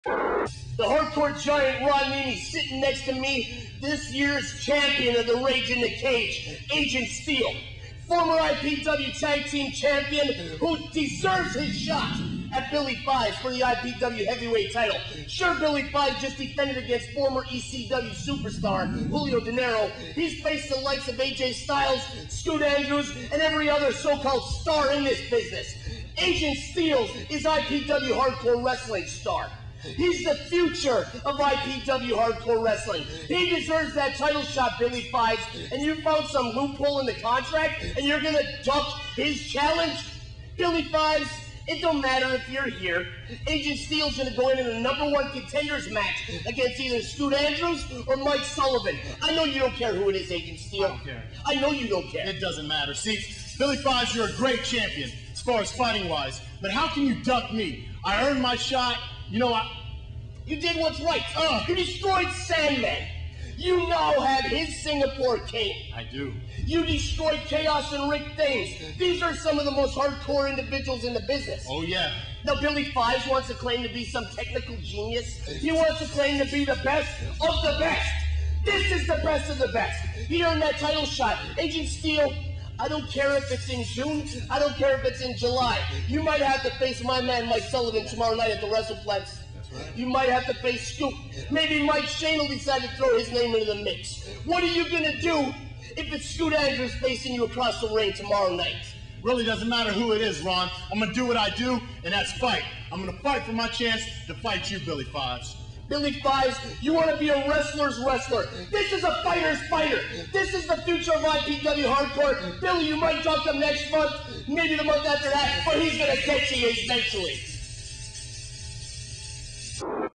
The hardcore giant Ron Niemi sitting next to me, this year's champion of the Rage in the Cage, Agent Steele. Former IPW Tag Team Champion who deserves his shot at Billy Fives for the IPW Heavyweight title. Sure, Billy Fives just defended against former ECW superstar Julio De Niro. He's faced the likes of AJ Styles, Scoot Andrews, and every other so-called star in this business. Agent Steele is IPW Hardcore Wrestling star. He's the future of IPW Hardcore Wrestling. He deserves that title shot, Billy Fives, and you found some loophole in the contract, and you're gonna duck his challenge? Billy Fives, it don't matter if you're here. Agent Steele's gonna go in a #1 contenders match against either Scoot Andrews or Mike Sullivan. I know you don't care who it is, Agent Steele. I don't care. I know you don't care. It doesn't matter. See, Billy Fives, you're a great champion as far as fighting-wise, but how can you duck me? I earned my shot. You know, You did what's right. You destroyed Sandman. You now have his Singapore King. I do. You destroyed Chaos and Rick Thames. These are some of the most hardcore individuals in the business. Oh, yeah. Now, Billy Fives wants to claim to be some technical genius. He wants to claim to be the best of the best. This is the best of the best. He earned that title shot. Agent Steele, I don't care if it's in June. I don't care if it's in July. You might have to face my man Mike Sullivan tomorrow night at the WrestlePlex. You might have to face Scoop. Maybe Mike Shane will decide to throw his name into the mix. What are you gonna do if it's Scoot Andrews facing you across the ring tomorrow night? Really doesn't matter who it is, Ron. I'm gonna do what I do, and that's fight. I'm gonna fight for my chance to fight you, Billy Fives. Billy Fives, you want to be a wrestler's wrestler. This is a fighter's fighter. This is the future of IPW Hardcore. Billy, you might duck him next month, maybe the month after that, but he's gonna get you eventually.